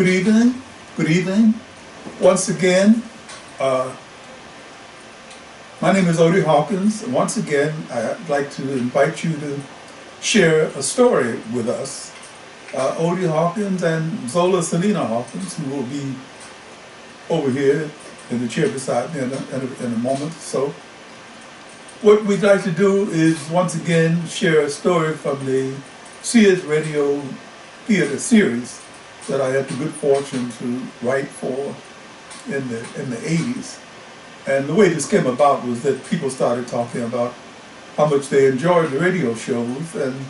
Good evening. Good evening. Once again, my name is Odie Hawkins. And once again, I'd like to invite you to share a story with us. Odie Hawkins and Zola Salena-Hawkins, who will be over here in the chair beside me in a moment or so. What we'd like to do is once again share a story from the Sears Radio Theater series that I had the good fortune to write for in the 80s. And the way this came about was that people started talking about how much they enjoyed the radio shows and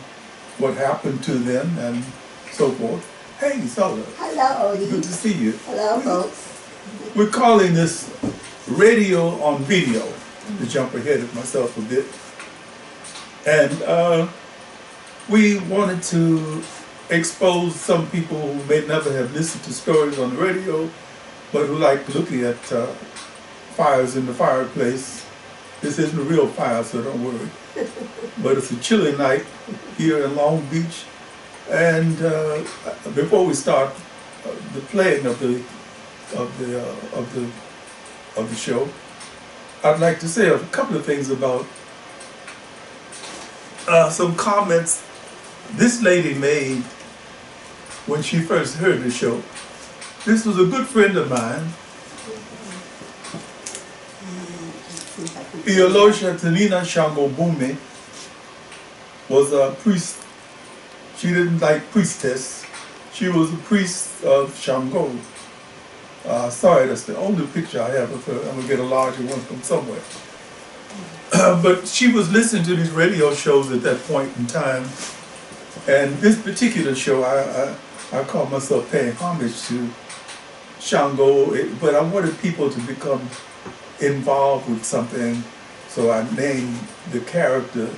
what happened to them and so forth. Hey, Zola. Hello, Odie. Good to see you. Hello, folks. We're calling this radio on video, to jump ahead of myself a bit. And we wanted to expose some people who may never have listened to stories on the radio, but who like looking at fires in the fireplace. This isn't a real fire, so don't worry. But it's a chilly night here in Long Beach. And before we start the playing of the show, I'd like to say a couple of things about some comments this lady made when she first heard the show. This was a good friend of mine, Iolosha Tanina Shango-Bume, was a priest. She didn't like priestess. She was a priest of Shango. Sorry, that's the only picture I have of her. I'm going to get a larger one from somewhere. But she was listening to these radio shows at that point in time. And this particular show, I call myself paying homage to Shango, but I wanted people to become involved with something, so I named the character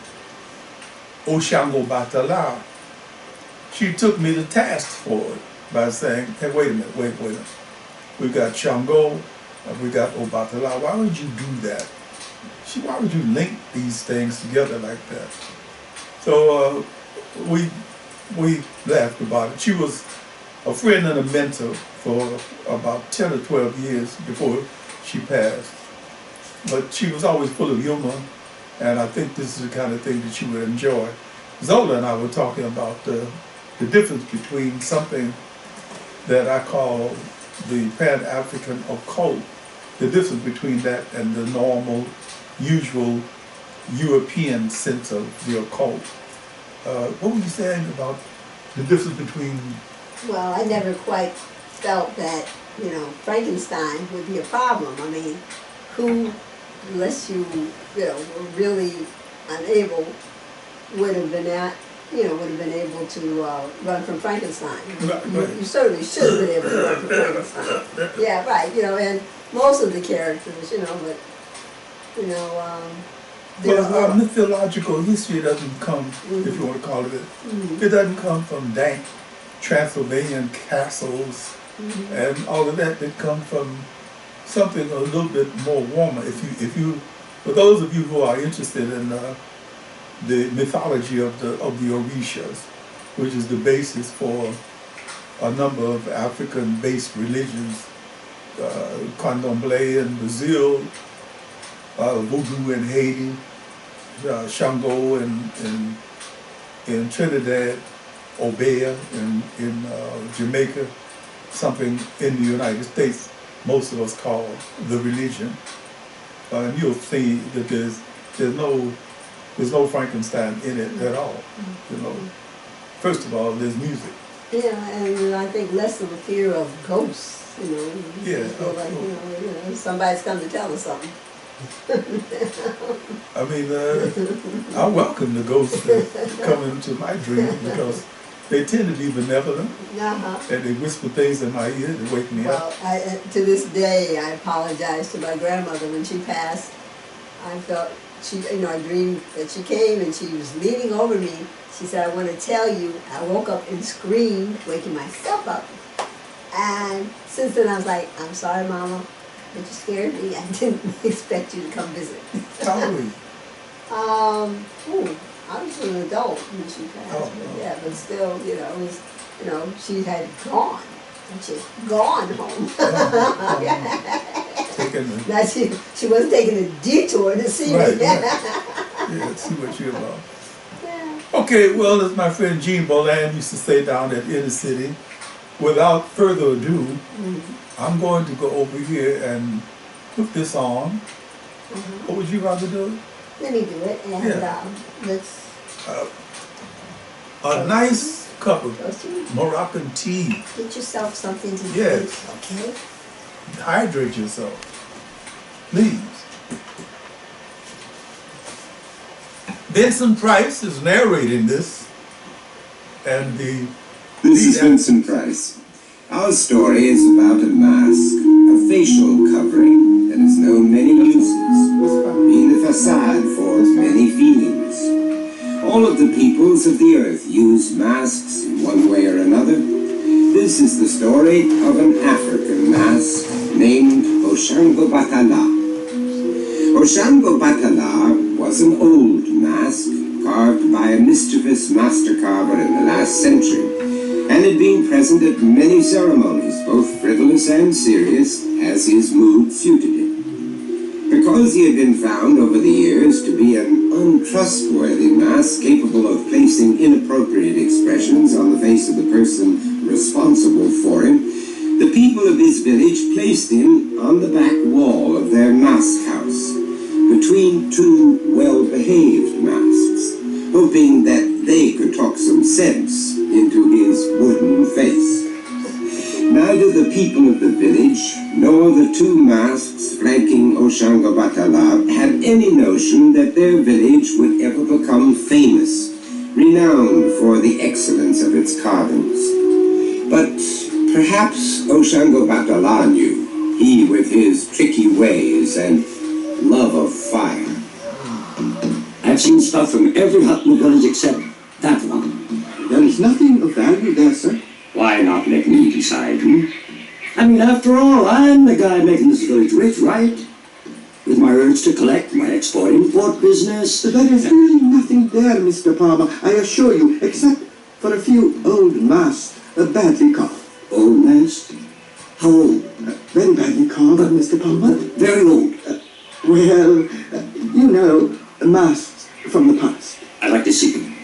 Oshango Batala. She took me to task for it by saying, hey, wait a minute. We got Shango, we got Obatala. Why would you do that? Why would you link these things together like that? So we laughed about it. She was a friend and a mentor for about 10 or 12 years before she passed. But she was always full of humor, and I think this is the kind of thing that she would enjoy. Zola and I were talking about the difference between something that I call the Pan-African Occult, the difference between that and the normal, usual European sense of the occult. What were you saying about the difference between... Well, I never quite felt that, Frankenstein would be a problem. I mean, who, unless you were really unable, would have been able to run from Frankenstein. You certainly should have been able to run from Frankenstein. Yeah, right. And most of the characters, but well, mythological history doesn't come, if you want to call it, it doesn't come from dank Transylvanian castles and all of that. It comes from something a little bit more warmer. If you, for those of you who are interested in the mythology of the Orishas, which is the basis for a number of African-based religions, Candomblé in Brazil, Voodoo in Haiti, Shango in Trinidad, Obeah in Jamaica, something in the United States most of us call the religion. And you'll see that there's no Frankenstein in it at all. First of all, there's music. Yeah, and I think less of a fear of ghosts. Yeah. Somebody's come to tell us something. I mean, I welcome the ghosts to come into my dream because they tend to be benevolent, and they whisper things in my ear to wake me up. Well, to this day, I apologize to my grandmother when she passed. I felt I dreamed that she came and she was leaning over me. She said, "I want to tell you." I woke up and screamed, waking myself up. And since then, I was like, "I'm sorry, Mama, but you scared me. I didn't expect you to come visit." How old were you? I was an adult when she passed. But yeah, but still, it was, she had gone. And she's gone home. Now she wasn't taking a detour to see me. Yeah, see what you're about. Okay, well, as my friend Gene Boland used to say down at Inner City, without further ado, I'm going to go over here and put this on. What would you rather do? Let me do it, and let's... a nice cup of Moroccan tea. Get yourself something to drink, okay? Hydrate yourself, please. Vincent Price is narrating this, and This is Vincent Price. Our story is about a mask, a facial covering that has known many uses, being the facade for many feelings. All of the peoples of the earth use masks in one way or another. This is the story of an African mask named Oshango Batala. Oshango Batala was an old mask carved by a mischievous master carver in the last century, and had been present at many ceremonies, both frivolous and serious, as his mood suited him. Because he had been found over the years to be an untrustworthy mask capable of placing inappropriate expressions on the face of the person responsible for him, the people of his village placed him on the back wall of their mask house, between two well-behaved masks, hoping that they could talk some sense into his wooden face. Neither the people of the village nor the two masks flanking Oshango Batala had any notion that their village would ever become famous, renowned for the excellence of its carvings. But perhaps Oshango Batala knew, he with his tricky ways and love of fire. I've seen stuff from every hut in the village except that one. There is nothing of value there, sir. Why not let me decide, I mean, after all, I'm the guy making this village rich, right? With my urge to collect, my export-import business. There is really nothing there, Mr. Palmer, I assure you, except for a few old masks, badly carved. Old masks? How old? Very badly carved, Mr. Palmer. Very old. Well, you know, masks from the past. I'd like to see them.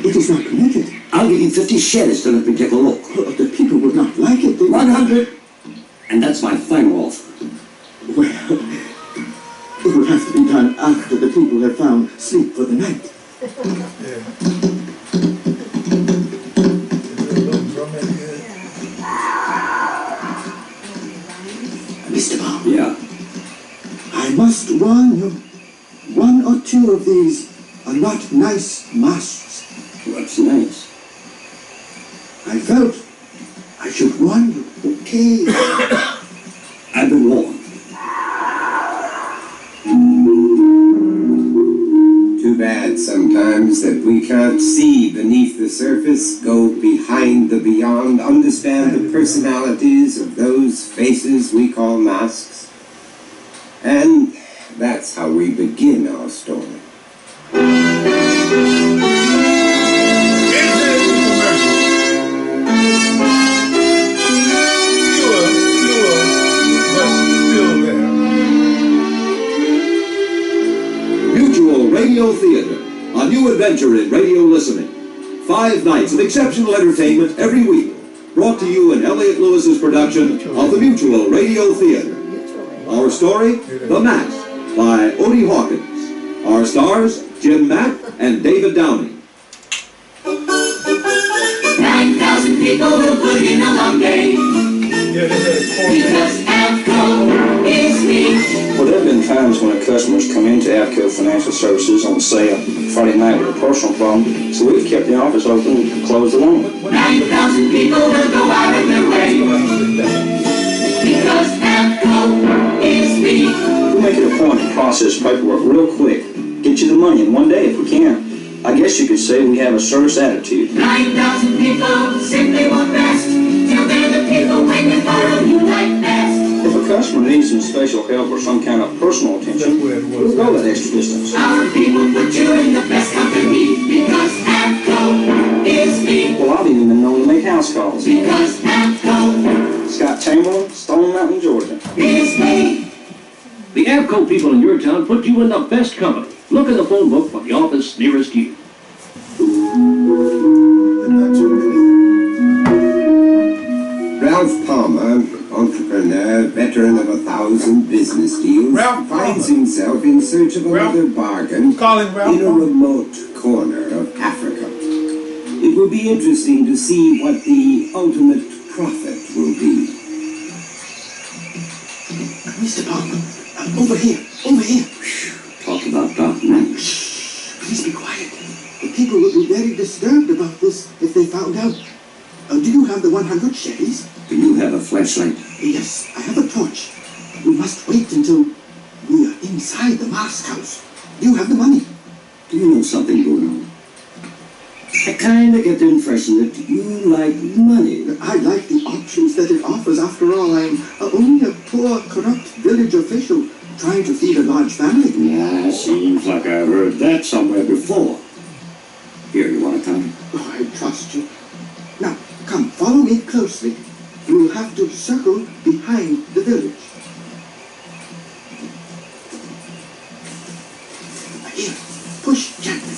It is not permitted. I'll give you 50 shillings to let me take a look. The people would not like it. 100. And that's my final offer. Well, it would have to be done after the people have found sleep for the night. Mr. Bob. Yeah? I must warn you, one or two of these are not nice masks. What's nice? I felt I should warn you. Okay. I've been warned. Too bad sometimes that we can't see beneath the surface, go behind the beyond, understand the personalities of those faces we call masks. And that's how we begin our story. Mutual Radio Theater, a new adventure in radio listening. 5 nights of exceptional entertainment every week. Brought to you in Elliott Lewis's production of the Mutual Radio Theater. Our story, The Mask, by Odie Hawkins. Our stars, Jim Mack and David Downing. 9,000 people will put in a long day. Because AFCO is me. Well, there have been times when customers come into AFCO Financial Services on, say, a Friday night with a personal problem, so we've kept the office open and closed the loan. 9,000 people will go out of their way. Because AFCO is me. We make it a point to process paperwork real quick, get you the money in one day if we can. I guess you could say we have a service attitude. 9,000 people simply want best. Till they're the people when you borrow you like best. If a customer needs some special help or some kind of personal attention, we'll go that extra distance. Our people put you in the best company. Because AFCO is me. Well, I've even been known to make house calls. Because AFCO AFCO people in your town put you in the best company. Look in the phone book for the office nearest you. Ralph Palmer, entrepreneur, veteran of 1,000 business deals, finds himself in search of another bargain in a remote corner of Africa. It will be interesting to see what the ultimate profit will be. Mr. Palmer, over here. Talk about dark night. Please be quiet. The people would be very disturbed about this if they found out. Do you have the 100 Chevys? Do you have a flashlight? Yes, I have a torch. We must wait until we are inside the mask house. Do you have the money? Do you know something going on? I kind of get the impression that you like money. I like the options that it offers. After all, I'm only a poor, corrupt village official trying to feed a large family. Yeah, seems like I've heard that somewhere before. Here, you want to come? Oh, I trust you. Now, come, follow me closely. We'll have to circle behind the village. Here, push gently.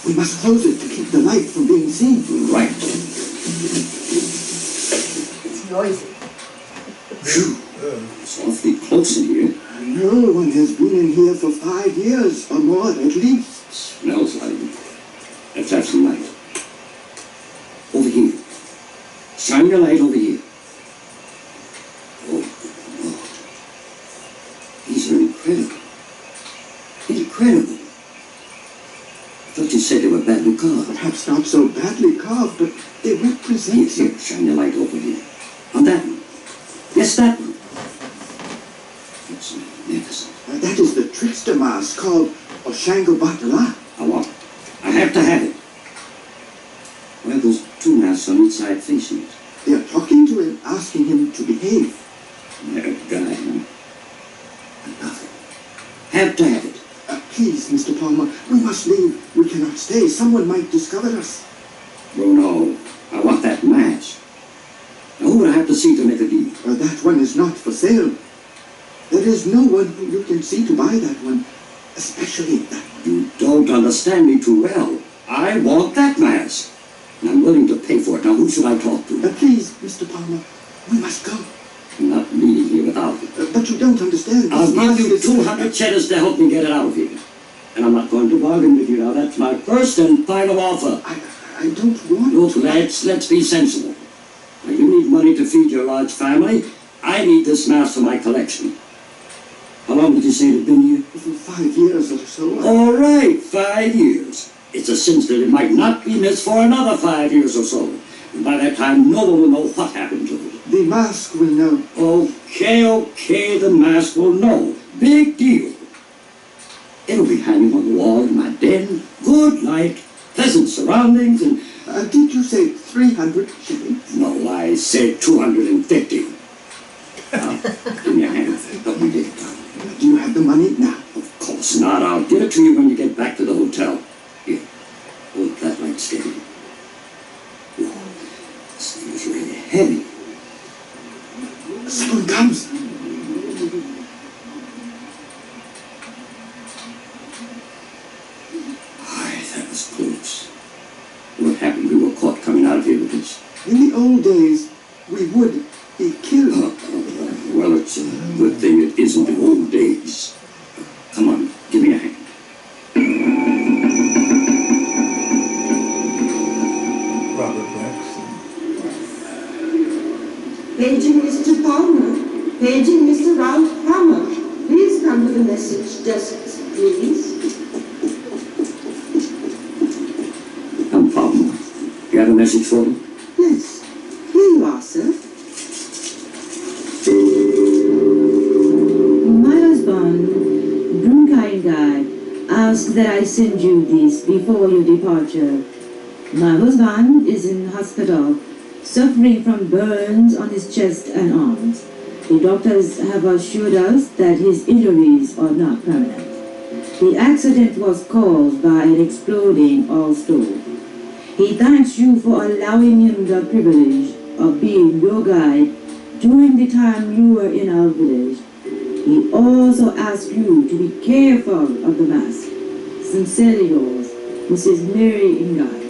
We must close it to keep the light from being seen. Right. It's noisy. Phew. It's awfully close in here. No one has been in here for 5 years or more at least. Smells like it. Let's have some light. Over here. Shine your light over here. Oh, Lord. These are incredible. Incredible. I thought you said they were badly carved. Perhaps not so badly carved, but they represent... Here, shine your light over here. On that one. Yes, that one. It's magnificent. That is the trickster mask called Oshango Batala. I want it. I have to have it. Why are those two masks on each side facing it? They are talking to him, asking him to behave. That guy, huh? Nothing. Have to have it. Please, Mr. Palmer, we must leave. We cannot stay. Someone might discover us. Oh, no. I want that mask. Now, who would I have to see to make a deal? That one is not for sale. There is no one who you can see to buy that one, especially that one. You don't understand me too well. I want that mask. And I'm willing to pay for it. Now, who should I talk to? Please, Mr. Palmer, we must go. I'm not leaving here without it. But you don't understand. I'll give you 200 cheddars to help me get it out of here. And I'm not going to bargain with you now. That's my first and final offer. I don't want Look, to. let's be sensible. Now, you need money to feed your large family. I need this mask for my collection. How long did you say it had been here? For 5 years or so. All right, 5 years. It's a cinch that it might not be missed for another 5 years or so. And by that time, no one will know what happened to it. The mask will know. Okay, the mask will know. Big deal. It'll be hanging on the wall in my den. Good light, pleasant surroundings, and... did you say 300 shillings? No, I said 250. Now, give me a hand. Help me get it done. Do you have the money now? Of course not. I'll give it to you when you get back to the hotel. Here, hold that light steady. Oh, this thing is really heavy. Someone comes. Aye, that was close. What happened? We were caught coming out of here with this. In the old days, we would be killed. Well, it's a good thing it isn't the old days. Come on, give me a hand. Robert Braxton. Paging Mr. Palmer. Paging Mr. Ralph Palmer. Please come to the message desk, please. I'm Palmer. You have a message for me? Yes. Here you are, sir. My husband, Brunkai Guy, asked that I send you this before your departure. My husband is in hospital, suffering from burns on his chest and arms. The doctors have assured us that his injuries are not permanent. The accident was caused by an exploding oil stove. He thanks you for allowing him the privilege of being your guide during the time you were in our village. He also asks you to be careful of the mask. Sincerely yours, Mrs. Mary Ingard.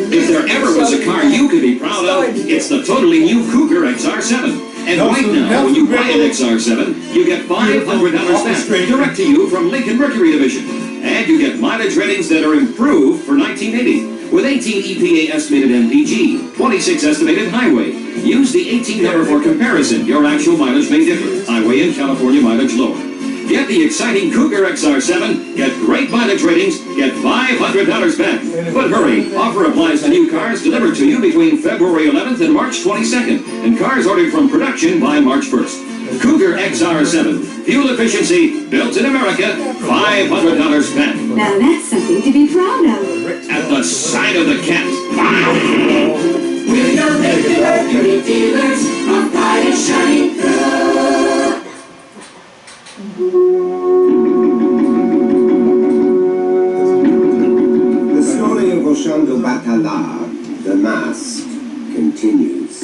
If there ever was a car you could be proud of, it's the totally new Cougar XR7. And right now, when you buy an XR7, you get $500 back direct to you from Lincoln Mercury Division. And you get mileage ratings that are improved for 1980. With 18 EPA estimated MPG, 26 estimated highway. Use the 18 number for comparison. Your actual mileage may differ. Highway in California mileage lower. Get the exciting Cougar XR7, get great mileage ratings, get $500 back. But hurry, offer applies to new cars delivered to you between February 11th and March 22nd, and cars ordered from production by March 1st. Cougar XR7, fuel efficiency, built in America, $500 back. Now that's something to be proud of. At the side of the cat. We're your regular beauty dealers, our pride is shining through. The story of Oshando Batala, the mask, continues.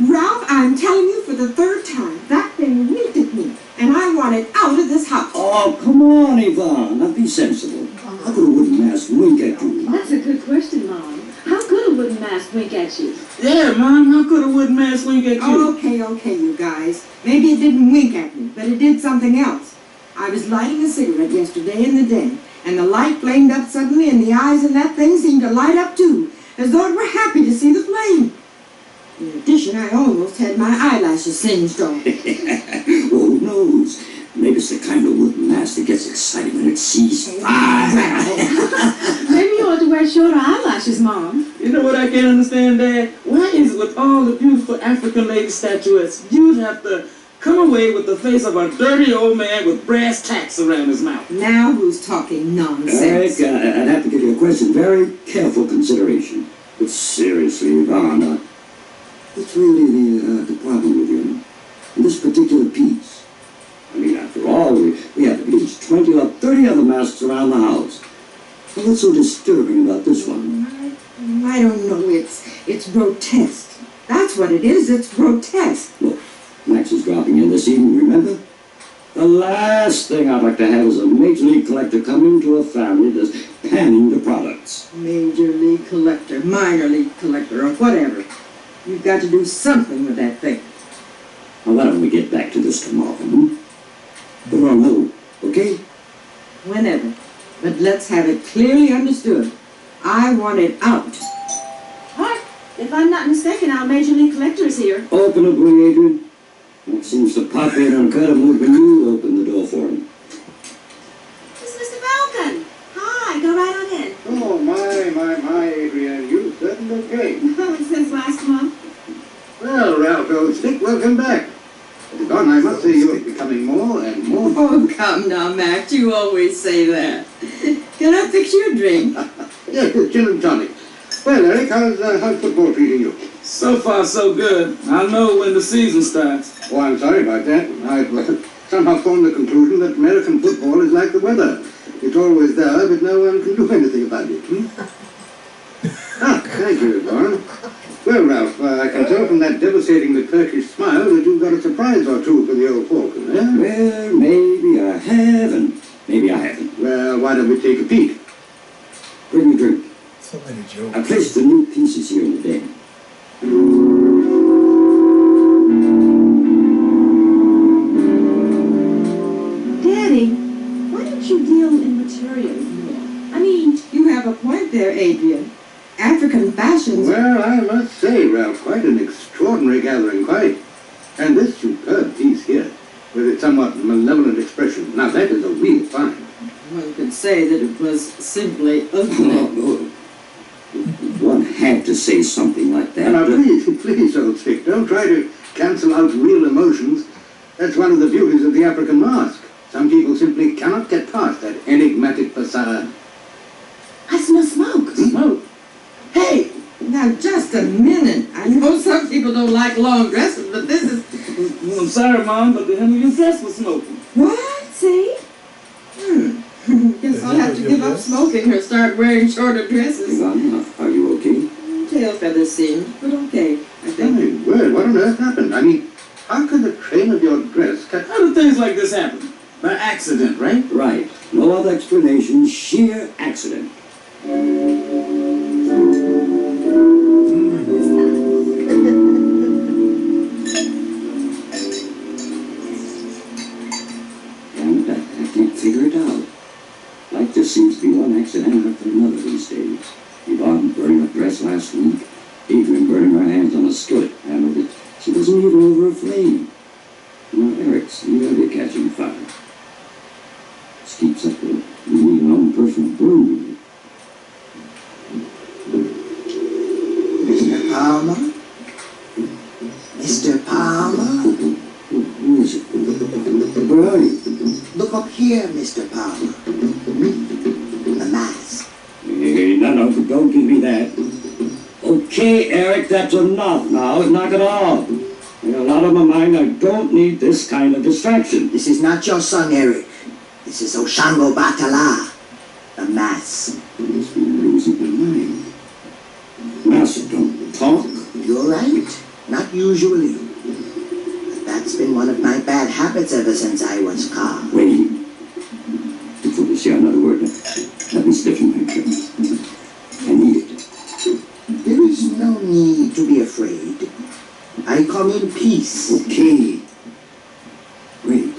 Ralph, I'm telling you for the third time, that thing winked at me, and I want it out of this house. Oh, come on, Yvonne. Now be sensible. How could a wooden mask wink at you? That's a good question, Mom. How could a wooden mask wink at you? Yeah, Mom, how could a wooden mask wink at you? Okay, you guys. Maybe it didn't wink at me, but it did something else. I was lighting a cigarette yesterday in the den, and the light flamed up suddenly, and the eyes in that thing seemed to light up too, as though it were happy to see the flame. In addition, I almost had my eyelashes singed off. Well, who knows? Maybe it's the kind of wooden mask that gets excited when it sees fire. Maybe you ought to wear shorter eyelashes, Mom. You know what I can't understand, Dad? Why is it with all the beautiful African lady statuettes, you'd have to come away with the face of a dirty old man with brass tacks around his mouth? Now who's talking nonsense? I'd have to give your question very careful consideration. But seriously, Yvonne, what's really the problem with you? In this particular piece? I mean, after all, we have at least 20 or 30 other masks around the house. So what's so disturbing about this one? I don't know. It's grotesque. That's what it is. It's grotesque. Look, Max is dropping in this evening, remember? The last thing I'd like to have is a major league collector come into a family that's panning the products. Major league collector, minor league collector, or whatever. You've got to do something with that thing. Now, why don't we get back to this tomorrow, Put it on hold, okay? Whenever. But let's have it clearly understood. I want it out. What? If I'm not mistaken, our Major League Collector is here. Open it, will you, Adrian? It seems to pop in on kind of mood when you open the door for him. It's Mr. Falcon. Hi, go right on in. Oh, my, Adrian, you certainly came. Since last month. Well, Ralph, old stick, welcome back. Don, I must say you're becoming more and more... Oh, come now, Max, you always say that. Can I fix you a drink? Yes, gin and tonic. Well, Eric, how's football treating you? So far, so good. I'll know when the season starts. Oh, I'm sorry about that. I've somehow formed the conclusion that American football is like the weather. It's always there, but no one can do anything about it. Thank you, Don. Well, Ralph, I can tell from that devastatingly Turkish smile that you've got a surprise or two for the old Falcon, eh? Well, maybe I have, and maybe I haven't. Well, why don't we take a peek? Bring me a drink. So many jokes. I placed the new pieces here in the den. Daddy, why don't you deal in materials more? I mean, You have a point there, Adrian. African fashions... Well, I must say, Ralph, quite an extraordinary gathering, quite. And this superb piece here, with its somewhat malevolent expression, now that is a real find. One could say that it was simply ugly. One had to say something like that. Now, please, old stick, don't try to cancel out real emotions. That's one of the beauties of the African mask. Some people simply cannot get past that enigmatic facade. I smell smoke. Smoke? Hey, now just a minute. I know some people don't like long dresses, but this is... Well, I'm sorry, Mom, but the hem of your dress was smoking. What? See? Guess I'll have to give up smoking or start wearing shorter dresses. Ivana, are you okay? Tail feathers seem, but okay, I think. My word, what on earth happened? I mean, how could the train of your dress catch... How do things like this happen? By accident, right? Right. No other explanation, sheer accident. And I can't figure it out. Life just seems to be one accident after another these days. Yvonne burning her dress last week. Adrian burning her hands on a skillet hammer that she wasn't even over a flame. Now Eric's really catching fire. This keeps up with me and own personal broom. Mr. Palmer? Mr. Palmer? Who is it? Where are you? Look up here, Mr. Palmer. The mask. Hey, no, don't give me that. Okay, Eric, that's enough now. Knock it off. I got a lot on my mind. I don't need this kind of distraction. This is not your son, Eric. This is Oshango Batala. The mask. He's been losing my mind. Master don't talk. You're right. Not usually. But that's been one of my bad habits ever since I was calm. Wait. Before you say another word, let me stiffen my grip. I need it. There is no need to be afraid. I come in peace. Okay. Wait.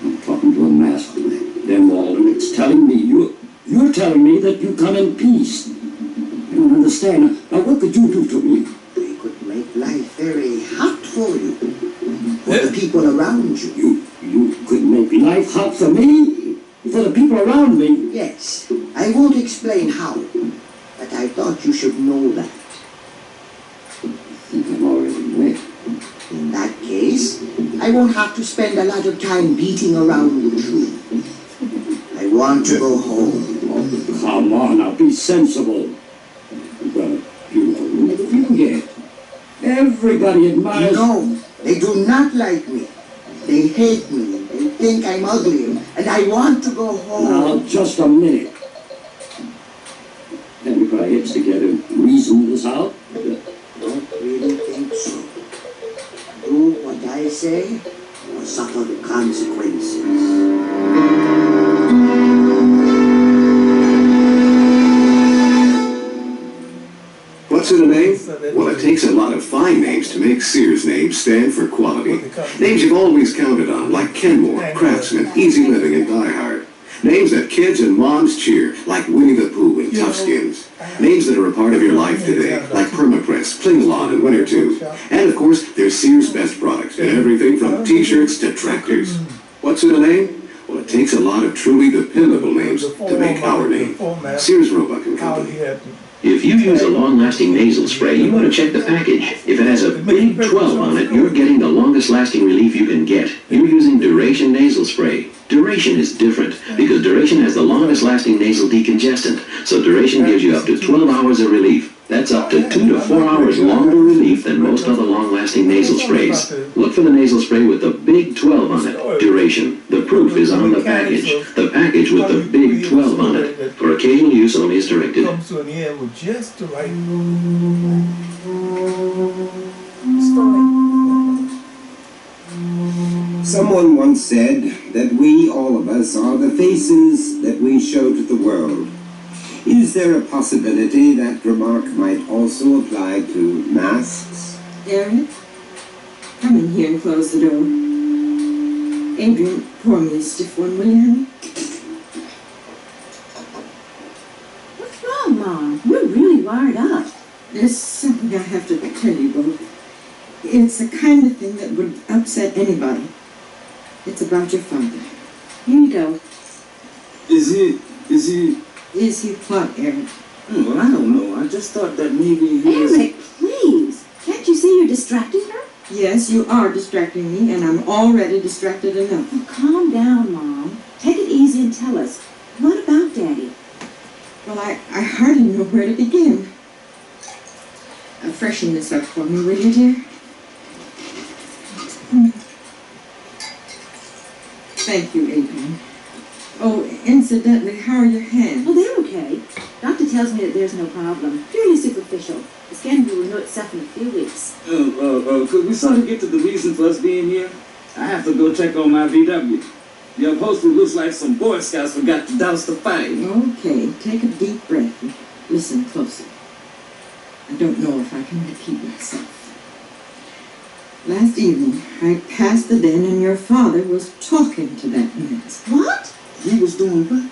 I'm talking to a masked man. Then Walden, it's telling me you're telling me that you come in peace. I don't understand. Now what could you do to me? I could make life very hot for you. For the people around you. You could make life hot for me? For the people around me? Yes. I won't explain how. But I thought you should know that. I think I'm already aware. In that case, I won't have to spend a lot of time beating around the tree. I want to go home. Oh, come on, now be sensible. Well, you know who you get. Everybody admires... No, they do not like me. They hate me. They think I'm ugly. And I want to go home. Now, just a minute. Then we put our heads together and reason this out? Don't really think so. Do what I say or suffer the consequences. What's in a name? Well, it takes a lot of fine names to make Sears names stand for quality. Names you've always counted on, like Kenmore, Craftsman, Easy Living, and Die Hard. Names that kids and moms cheer, like Winnie the Pooh and Toughskins. Names that are a part of your life today, like Permapress, Plingalon, and Winter Tooth. And of course, there's Sears' best products, and everything from t-shirts to tractors. What's in a name? Well, it takes a lot of truly dependable names to make our name. Sears, Roebuck and Company. If you use a long-lasting nasal spray, you want to check the package. If it has a big 12 on it, you're getting the longest-lasting relief you can get. You're using Duration Nasal Spray. Duration is different because Duration has the longest-lasting nasal decongestant. So Duration gives you up to 12 hours of relief. That's up to 2 to 4 hours longer relief than most other long-lasting nasal sprays. Look for the nasal spray with the big 12 on it. Duration. The proof is on the package. The package with the big 12 on it. For occasional use only is directed. Comes to an end with just the right story. Someone once said that we, all of us, are the faces that we show to the world. Is there a possibility that remark might also apply to masks? Eric, come in here and close the door. Adrian, pour me a stiff one, will you, honey? What's wrong, Mom? You're really wired up. There's something I have to tell you both. It's the kind of thing that would upset anybody. It's about your father. Here you go. Is he... Is he what, Eric? Well, I don't know. I just thought that maybe he was... Eric, please. Can't you see you're distracting her? Yes, you are distracting me, and I'm already distracted enough. Well, calm down, Mom. Take it easy and tell us. What about Daddy? Well, I hardly know where to begin. Freshen this up for me, will you, dear? Thank you, Adrian. Oh, incidentally, how are your hands? Oh, they're okay. Doctor tells me that there's no problem. Purely superficial. The scan will renew itself in a few weeks. Could we sort of get to the reason for us being here? I have to go check on my VW. The upholstery looks like some Boy Scouts forgot to douse the fire. Okay, take a deep breath and listen closer. I don't know if I can repeat myself. Last evening, I passed the den and your father was talking to that mask. What? He was doing what?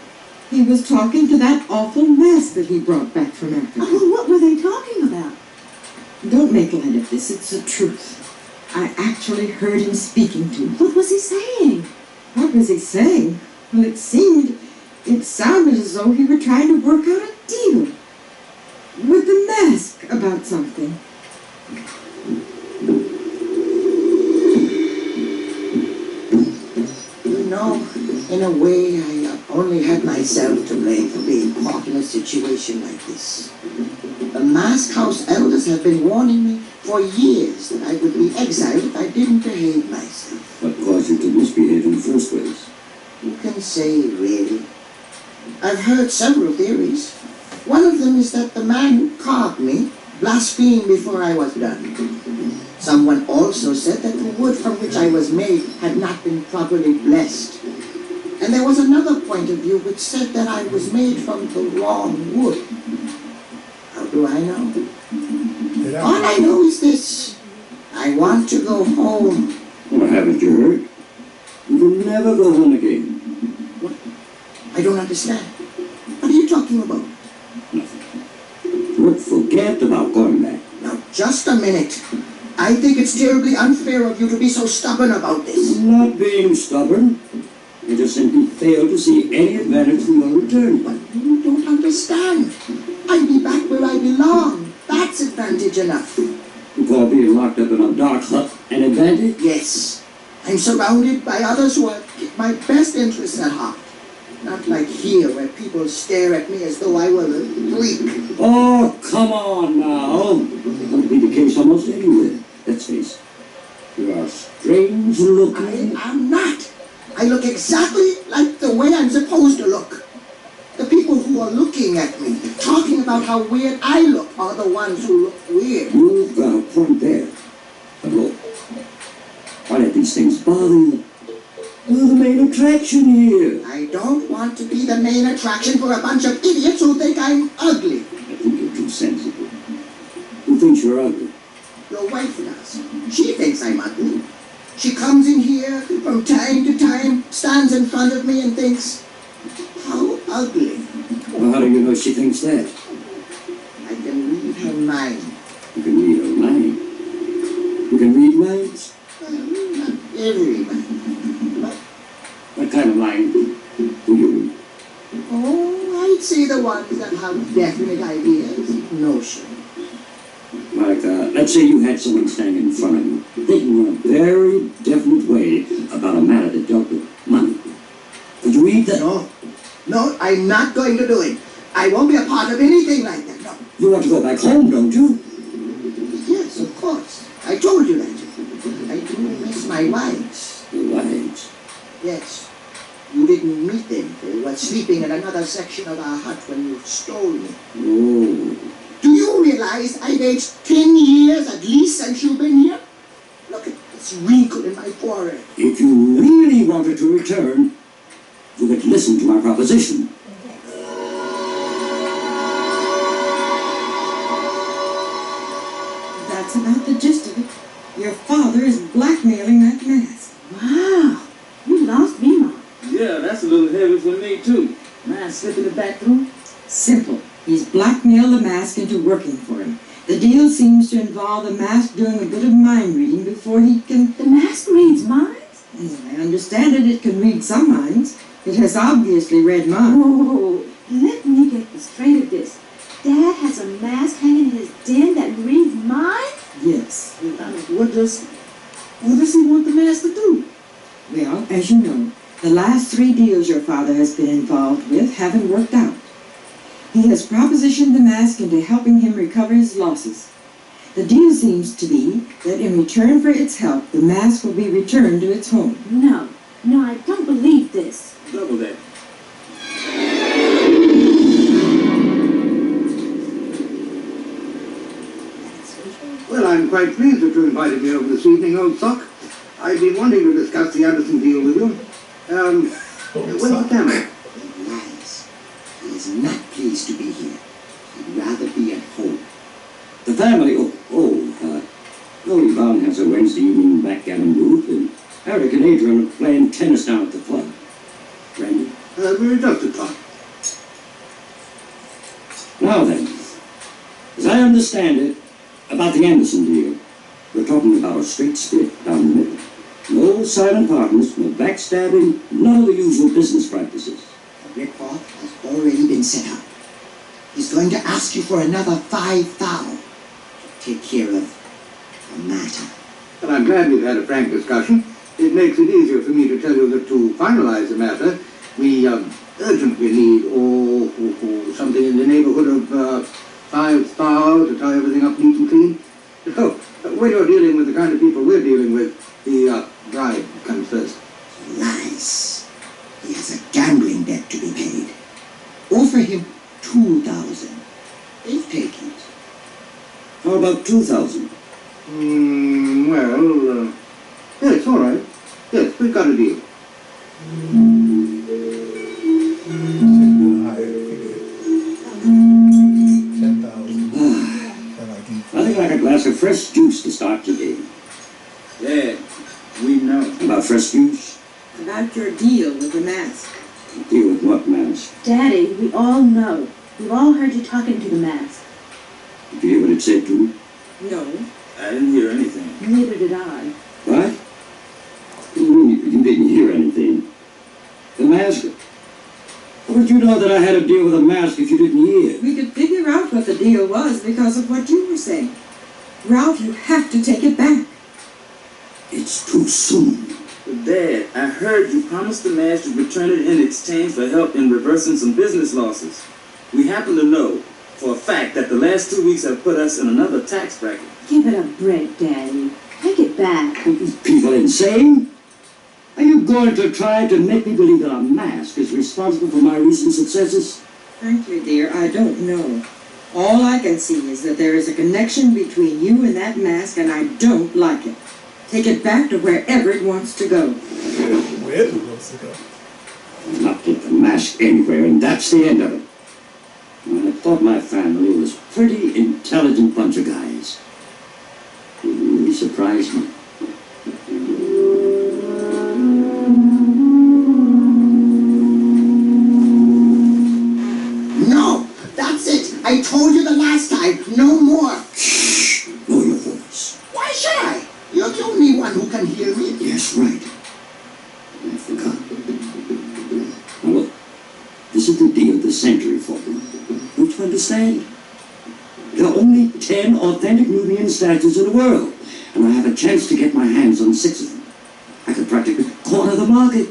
He was talking to that awful mask that he brought back from Africa. Oh, what were they talking about? Don't make light of this, it's the truth. I actually heard him speaking to me. What was he saying? What was he saying? Well, it sounded as though he were trying to work out a deal with the mask about something. You know, in a way, I only had myself to blame for being caught in a situation like this. The Mask House elders have been warning me for years that I would be exiled if I didn't behave myself. What caused you to misbehave in the first place? Who can say, really? I've heard several theories. One of them is that the man who carved me blasphemed before I was done. Someone also said that the wood from which I was made had not been properly blessed. And there was another point of view which said that I was made from the wrong wood. How do I know? All I know is this. I want to go home. Well, haven't you heard? You will never go home again. What? I don't understand. What are you talking about? Nothing. Look, forget about going back. Now, just a minute. I think it's terribly unfair of you to be so stubborn about this. I'm not being stubborn. I just simply fail to see any advantage from your return. But you don't understand. I'd be back where I belong. That's advantage enough. You call being locked up in a dark hut an advantage? Yes. I'm surrounded by others who have my best interests at heart. Not like here, where people stare at me as though I were a freak. Oh, come on now. That would be the case almost anywhere. Let's face it. You are strange looking. I am not. I look exactly like the way I'm supposed to look. The people who are looking at me, talking about how weird I look, are the ones who look weird. You've got a point there. But look, why let these things bother you? You're the main attraction here. I don't want to be the main attraction for a bunch of idiots who think I'm ugly. I think you're too sensitive. Who thinks you're ugly? Your wife does. She thinks I'm ugly. She comes in here from time to time, stands in front of me and thinks, how ugly. Well, how do you know she thinks that? I can read her mind. You can read her mind? You can read minds? Well, not every mind. But What kind of mind do you read? oh, I'd say the ones that have definite ideas, notions. Like, let's say you had someone standing in front of you, thinking in a very definite way about a matter that dealt with money. Could you read that? No, I'm not going to do it. I won't be a part of anything like that, no. You want to go back home, don't you? Yes, of course. I told you that. I do miss my wives. Your wives? Yes. You didn't meet them. They were sleeping in another section of our hut when you stole me. Oh. Do you realize I've aged 10 years at least since you've been here? Look at this wrinkle in my forehead. If you really wanted to return, you could listen to my proposition. That's about the gist of it. Your father is blackmailing that mask. Wow. You lost me, Mom. Yeah, that's a little heavy for me, too. Mind slipping it back through? Simple. He's blackmailed the mask into working for him. The deal seems to involve the mask doing a bit of mind reading before he can... The mask reads minds? As I understand it, it can read some minds. It has obviously read mine. Oh, let me get straight at this. Dad has a mask hanging in his den that reads minds? Yes. I'm just, what does he want the mask to do? Well, as you know, the last 3 deals your father has been involved with haven't worked out. He has propositioned the mask into helping him recover his losses. The deal seems to be that in return for its help, the mask will be returned to its home. No, I don't believe this. Double that. Well, I'm quite pleased that you invited me over this evening, old sock. I've been wanting to discuss the Anderson deal with you. When's the family? Lies. He is not pleased to be here. He'd rather be at home. The family, Odie Brown has a Wednesday evening backgammon group, and Eric and Adrian are playing tennis down at the club. Randy? We're just a talk. Now then, as I understand it, about the Anderson deal, we're talking about a straight split down the middle. No silent partners, no backstabbing, none of the usual business practices. The report has already been set up. He's going to ask you for another 5,000 to take care of the matter. Well, I'm glad we've had a frank discussion. It makes it easier for me to tell you that to finalize the matter, we urgently need, something in the neighborhood of 5 thou to tie everything up neat and clean. So, when you're dealing with the kind of people we're dealing with, the bride comes first. Lies. He has a gambling debt to be paid. Offer him 2,000. He'll take it. How about 2,000? Yes, all right. Yes, we've got a deal. Nothing like a glass of fresh juice to start today. Dad, we know. About fresh juice? About your deal with the mask. Deal with what mask? Daddy, we all know. We've all heard you talking to the mask. Did you hear what it said to me? No. I didn't hear anything. Neither did I. What? You didn't hear anything. The mask? How would you know that I had a deal with a mask if you didn't hear? We could figure out what the deal was because of what you were saying. Ralph, you have to take it back. It's too soon. But Dad, I heard you promised the mask to return it in exchange for help in reversing some business losses. We happen to know for a fact that the last 2 weeks have put us in another tax bracket. Give it a break, Daddy. Take it back. Are these people insane? Are you going to try to make me believe that a mask is responsible for my recent successes? Frankly, dear, I don't know. All I can see is that there is a connection between you and that mask, and I don't like it. Take it back to wherever it wants to go. Where it wants to go? I'll not take the mask anywhere, and that's the end of it. Well, I thought my family was a pretty intelligent bunch of guys. It really surprised me. No, that's it. I told you the last time. No more. Shh! Lower your voice. Why should I? You're the only one who can hear me. Yes, right. I forgot. Now look, this is the deal of the century for me. Don't you understand? There are only 10 authentic Nubian statues in the world, and I have a chance to get my hands on 6 of them. I could practically corner the market.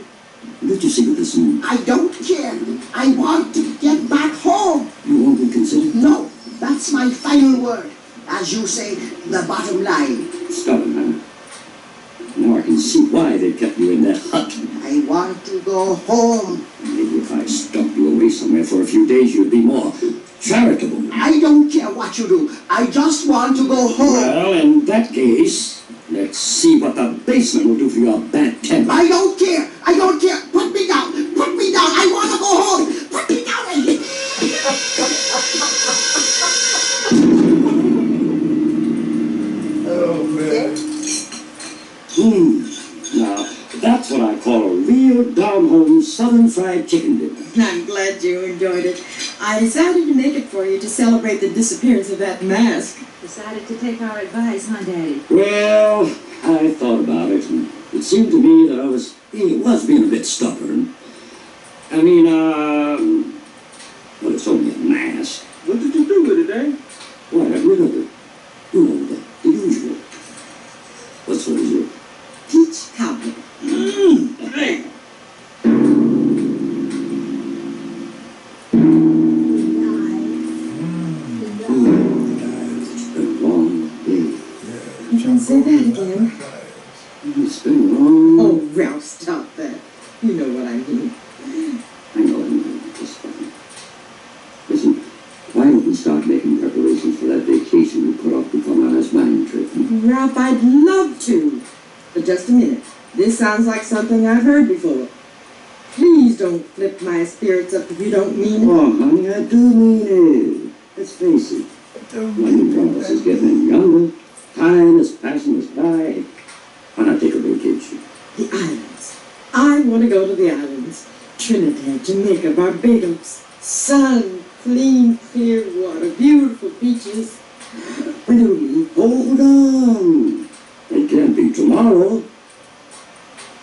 Don't you see what this means? I don't care. I want to get back home. You won't be considered? No, that's my final word. As you say, the bottom line. Stubborn, huh? Now I can see why they kept you in that hut. I want to go home. Maybe if I stuck you away somewhere for a few days, you'd be more charitable. I don't care what you do. I just want to go home. Well, in that case, let's see what the basement will do for your bad temper. I don't care. I don't care. Put me down. Put me down. I want to go home. Put me down. Oh, man. Now, that's what I call a real down-home southern fried chicken dinner. I'm glad you enjoyed it. I decided to make it for you to celebrate the disappearance of that mask. Decided to take our advice, huh, Daddy? Well, I thought about it, and it seemed to me that I was being a bit stubborn. I mean, well, it's only a mask. What did you do with it, Dad? Well, I got rid of it. You know, the usual. Say that again. It's been long. Oh, Ralph, stop that. You know what I mean. I know. Just fine. Listen, why don't we start making preparations for that vacation we put off before my last mining trip? Ralph, I'd love to. But just a minute. This sounds like something I've heard before. Please don't flip my spirits up if you don't mean it. Oh, honey, I do mean it. Let's face it. One of us is getting younger. Time is passing us by. Why not take a vacation? The islands. I want to go to the islands. Trinidad, Jamaica, Barbados. Sun, clean, clear water, beautiful beaches. Really? Hold on. It can't be tomorrow.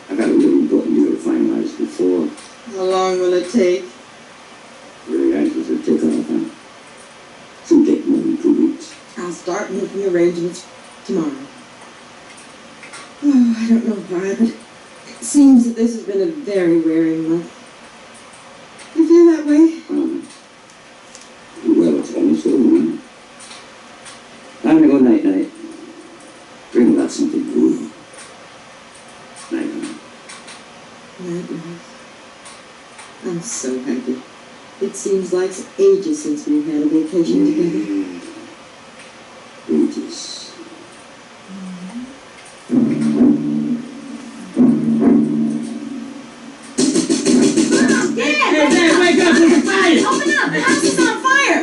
I got a really important deal to finalize before. How long will it take? Really anxious to take off, huh? Shouldn't take more than 2 weeks. I'll start making arrangements tomorrow. Oh, I don't know why, but it seems that this has been a very wearing month. You feel that way? Well, it's almost over. Time to go night-night. Dream about something good. Night-night. Night-night. I'm so happy. It seems like ages since we've had a vacation together. Ages. Hey, wake up, there's a fire! Open up, the house is on fire!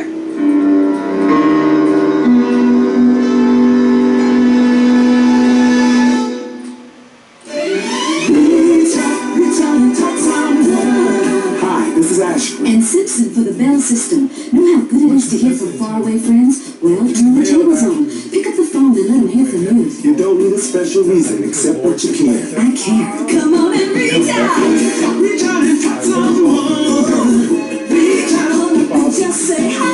Hi, this is Ash. And Simpson for the Bell System. Know how good it is to hear from faraway friends? Well, turn the tables on. Pick up the phone and let them hear from you. You don't need a special reason except what you can. I care. Come on and reach out. Reach out and touch someone. Reach out and just say hi.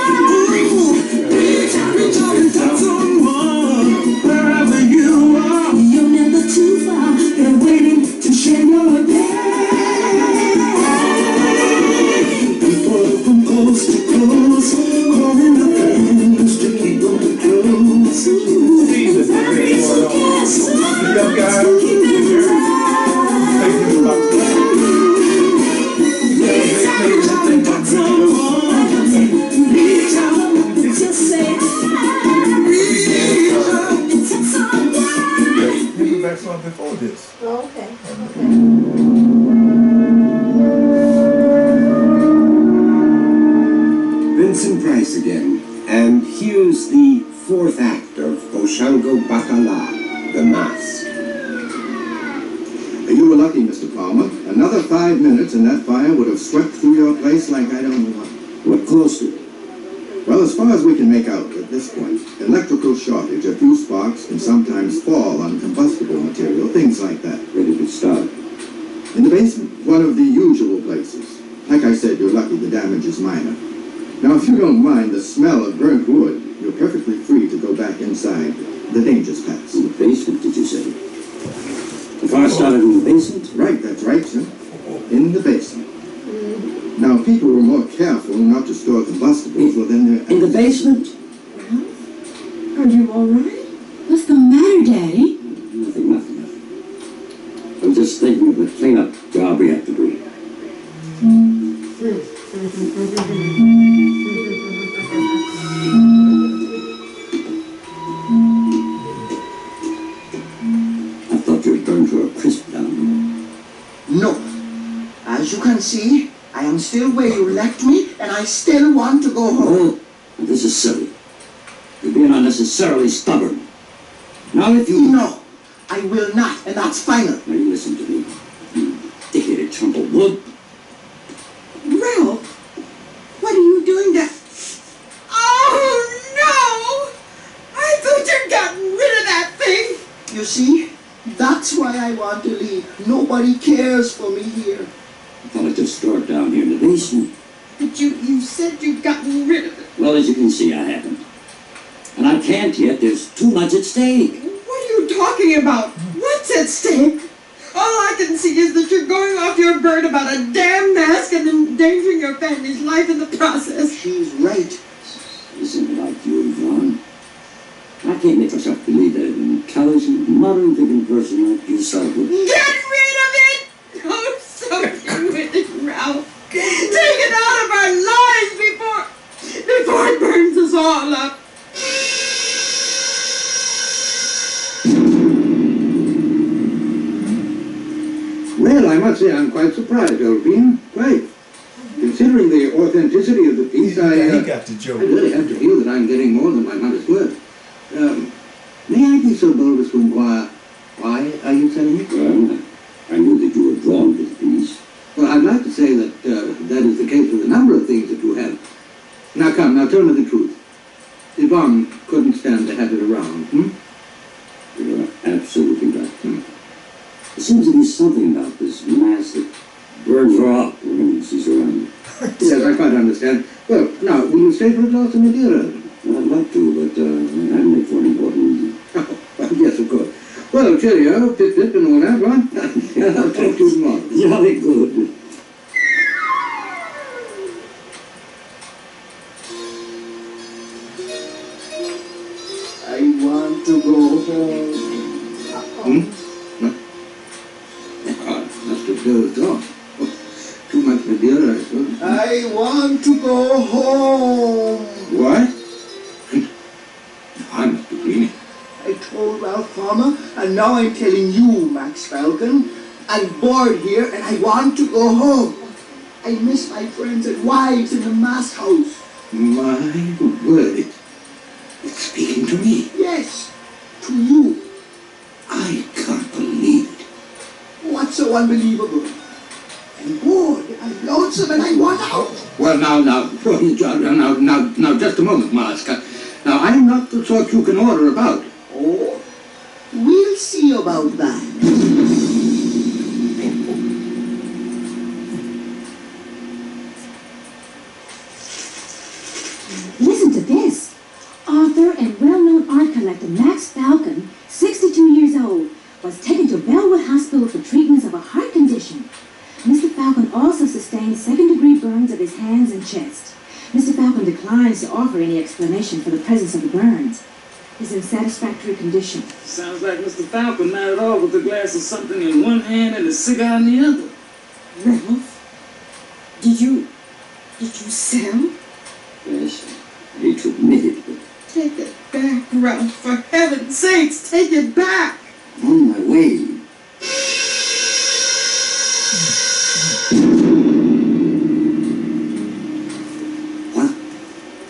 Reach out and touch someone. Wherever you are. You're never too far. They're waiting to share your day. People from coast to coast, calling the friends to keep them close. Jesus, the young guy. Before this. Oh, okay. Vincent Price again, and here's the fourth act of Oshango Bakala, The Mask. You were lucky, Mr. Palmer. Another 5 minutes and that fire would have swept through your place like I don't know what. What caused it? Well, as far as we can make out at this point, electrical shortage, a few sparks can sometimes fall on combustible material, things like that. Where did it start? In the basement, one of the usual places. Like I said, you're lucky the damage is minor. Now, if you don't mind the smell of burnt wood, you're perfectly free to go back inside. The danger's past. In the basement, did you say? The fire started in the basement? Right, that's right, sir. In the basement. Now, if people were more careful not to store combustibles, well, then they're... In the basement? Are you all right? What's the matter, Daddy? Nothing. I'm just thinking of the cleanup job we have to do. I thought you had burned to a crisp down here. No. As you can see, I am still where you left me, and I still want to go home. Oh, this is silly. You're being unnecessarily stubborn. Now if you... No, I will not, and that's final. Now you listen to me. You dickheaded chunk of wood. Ralph, what are you doing to... Oh, no! I thought you'd gotten rid of that thing. You see, that's why I want to leave. Nobody cares for me here. I thought I'd just store it down here in the basement. But you said you'd gotten rid of it. Well, as you can see, I haven't. And I can't yet. There's too much at stake. What are you talking about? What's at stake? All I can see is that you're going off your bird about a damn mask and endangering your family's life in the process. She's right. Isn't it like you, Yvonne? I can't make myself believe that an intelligent, modern-thinking person like yourself would... Get rid of it! Oh, so you with it, Ralph. Take it out of our lives before it burns us all up. Well, I must say I'm quite surprised, old bean. Quite. Considering the authenticity of the piece, I really have to feel that I'm getting more than my money's worth. May I be so bold as to inquire, why are you selling it? Well, I knew that you were drawn to the piece. Well, I'd like to say that that is the case with a number of things that you have. Now come, now tell me the truth. Yvonne couldn't stand to have it around, You're absolutely right. There seems to be something about this mass that burns her up when she's around. Yes, I quite understand. Well, now, will you stay for a glass of Madeira? Well, I'd like to, but I'd make for an important reason. Oh, well, yes, of course. Well, cheerio, pip-pip and all that, right? I'll talk to you tomorrow. Jolly good. I want to go home. Must have dozed off. Too much Madeira, I suppose. I want to go home. What? I must be dreaming. I told Ralph Palmer, and now I'm telling you, Max Falcon. I'm bored here, and I want to go home. I miss my friends and wives in the mass house. My word, it's speaking to me. Yes, to you. I can't believe it. What's so unbelievable? I'm bored, I'm lonesome, and I want out. Well, now, just a moment, Mask. Now, I'm not the sort you can order about. Oh, we'll see about that. Listen to this. Author and well-known art collector Max Falcon, 62 years old, was taken to Bellwood Hospital for treatments of a heart condition. Mr. Falcon also sustained second-degree burns of his hands and chest. Mr. Falcon declines to offer any explanation for the presence of the burns. He's in satisfactory condition. Sounds like Mr. Falcon not at all with a glass of something in one hand and a cigar in the other. Ralph, did you sell? Yes, I hate to admit it, but... Take it back, Ralph. For heaven's sakes, take it back. On my way. What?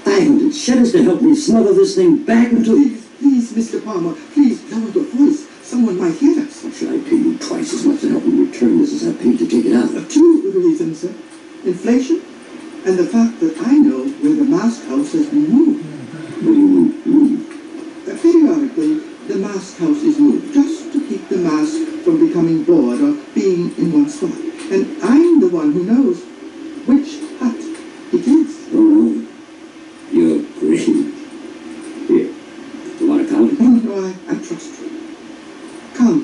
Diamond, shutters to help me smuggle this thing back into... Please, Mr. Palmer, please lower the voice. Someone might hear us. Why should I pay you twice as much to help me return this as I paid to take it out? Two reasons, sir. Inflation, and the fact that I know where the mask house has been moved. What do you mean, moved? Periodically, the mask house is moved, just to keep the mask from becoming bored or being in one spot. And I'm the one who knows which hut it is. Oh, no. You're great. Here, you want to count? Oh, no, I trust you. Come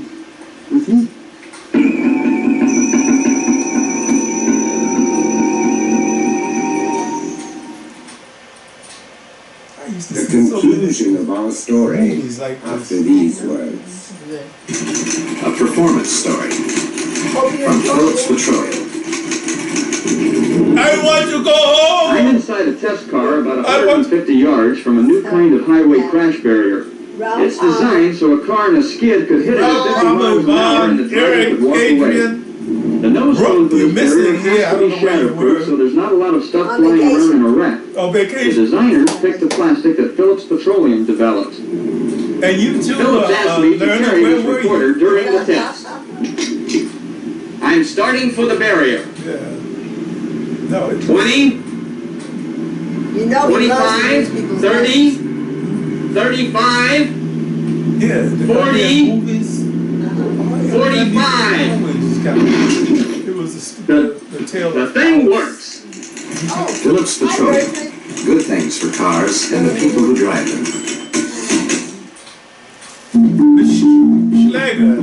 with me. The conclusion of our story after these words. A performance story from Phillips Petroleum. I want to go home! I'm inside a test car about 150 yards from a new kind of highway crash barrier. It's designed so a car and a skid could hit it at 50 miles an hour and the driver could walk away. The nose cone for this barrier has to be shatterproof, so there's not a lot of stuff flying around in a wreck. The designers picked the plastic that Phillips Petroleum developed. And you too, Phillips asked me to carry this recorder during the test. I'm starting for the barrier. No, 20, 25, 30, 35, 40, 45. The thing works. Phillips Petroleum. Good things for cars and the people who drive them. Schlager.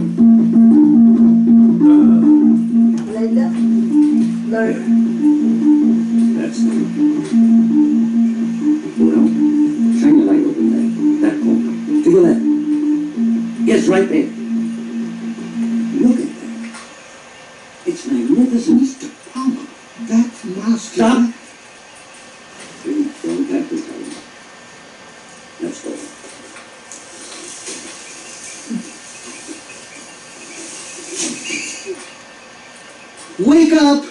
That's well, shine your light over that corner. To your Yes, right there. Look at that. It's magnificent. Mr. Palmer, that mask... Stop! You don't have to tell me. Let's go. Wake up!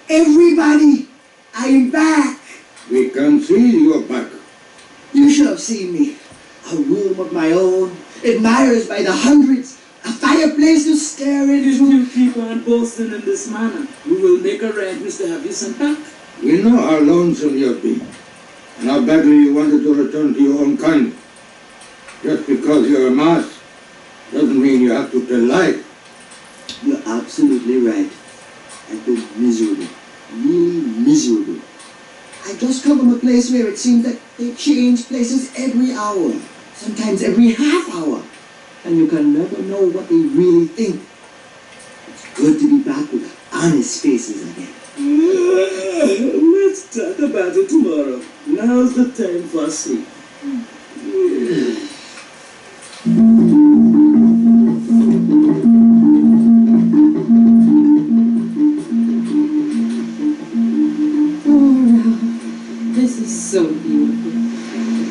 Everybody! I am back! We can see you're back. You should have seen me. A room of my own, admirers by the hundreds, a fireplace to stare into. If you keep on boasting in this manner, we will make arrangements to have you sent back. We know how lonesome you've been, and how badly you wanted to return to your own kind. Just because you're a mask doesn't mean you have to tell lies. You're absolutely right. I've been miserable. Really miserable. I just come from a place where it seemed that they change places every hour, sometimes every half hour, and you can never know what they really think. It's good to be back with honest faces again. Let's talk about it tomorrow. Now's the time for sleep. So beautiful.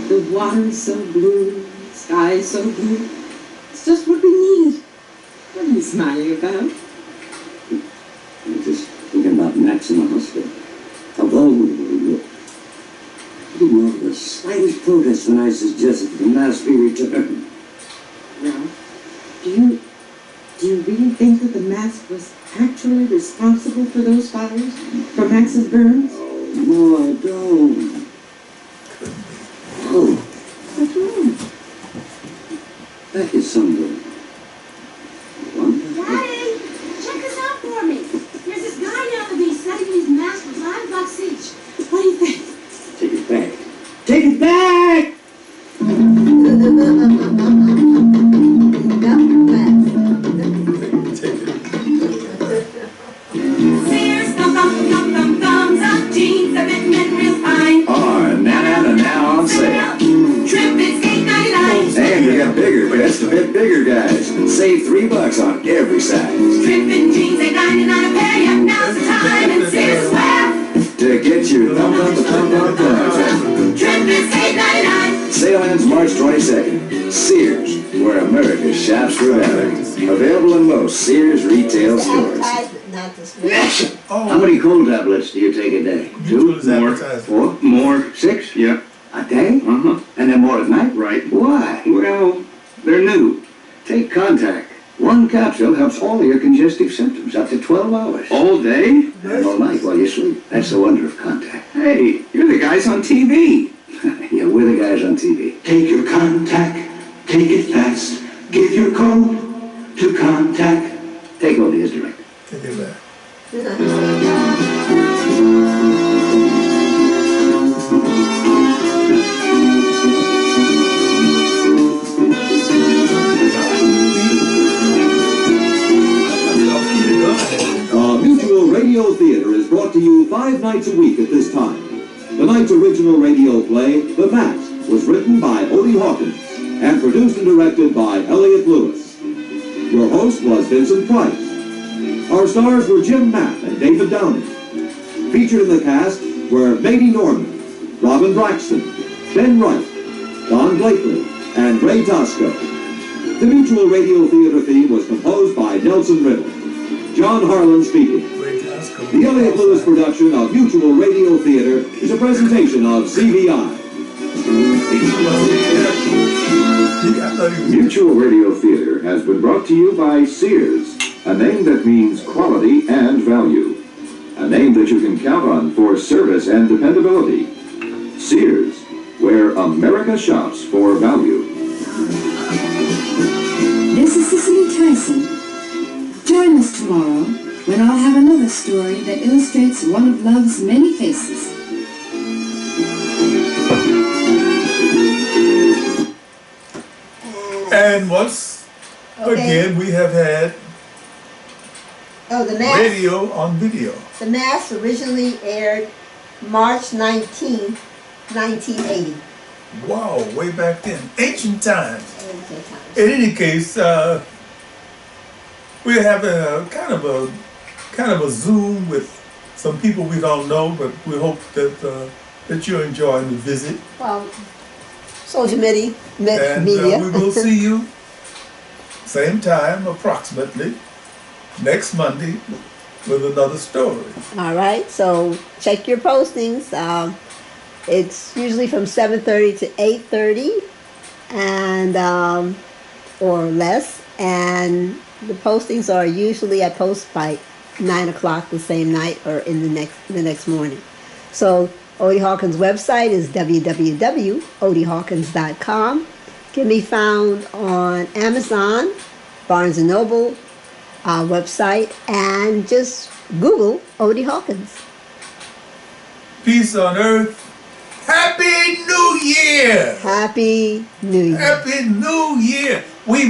The water is so blue, the sky is so blue. It's just what we needed. What are you smiling about? I'm just thinking about Max in the hospital. How vulnerable he looked. He didn't offer the slightest protest when I suggested the mask be returned. Now, do you really think that the mask was actually responsible for those fires? For Max's burns? Oh, no, I don't. Oh, what's wrong? That is something. Daddy, check this out for me. There's this guy down the beach selling these masks for $5 each. What do you think? Take it back. Take it back! Sears, thumbs up jeans, they're fitting in real fine. Oh, now on sale. Trim fits $8.99. And you got bigger fits to fit bigger guys. Save $3 on every size. Trim fit jeans, $8.99 a pair. Yeah, now's the time in Sears Square To get your thumb. Trim fits $8.99. Sale ends March 22nd. Sears, where America shops for value. Available in most Sears retail stores. Not this way. How many cold tablets do you take a day? 2? More. 4? More? 6? Yeah. A day? Uh-huh. And then more at night? Right. Why? Well, they're new. Take Contact. One capsule helps all your congestive symptoms up to 12 hours. All day? And all night while you sleep. That's the wonder of Contact. Hey, you're the guys on TV. Yeah, we're the guys on TV. Take your Contact, take it fast. Give your code to Contact. Take Odie as director. Take it back. Mutual Radio Theater is brought to you 5 nights a week at this time. Tonight's original radio play, The Mask, was written by Odie Hawkins and produced and directed by Elliott Lewis. Your host was Vincent Price. Our stars were Jim Mapp and David Downing. Featured in the cast were Beatty Norman, Robin Braxton, Ben Wright, Don Blakely, and Ray Tosco. The Mutual Radio Theater theme was composed by Nelson Riddle. John Harlan speaking. The Elliott Lewis production of Mutual Radio Theater is a presentation of CBI. Mutual Radio Theater has been brought to you by Sears, a name that means quality and value. A name that you can count on for service and dependability. Sears, where America shops for value. This is Cicely Tyson. Join us tomorrow when I'll have another story that illustrates one of love's many faces. And once again, we have had the Mask, radio on video. The Mask originally aired March 19, 1980. Wow, way back then. Ancient times. In any case, we're having a kind of a Zoom with some people we don't know, but we hope that you're enjoying the visit. Well, social media. And we will see you same time, approximately, next Monday with another story. All right, so check your postings. It's usually from 7:30 to 8:30, and or less. And the postings are usually I post by 9 o'clock the same night or in the next morning. So Odie Hawkins' website is www.odiehawkins.com. Can be found on Amazon, Barnes & Noble website, and just Google Odie Hawkins. Peace on earth. Happy New Year! Happy New Year. Happy New Year. We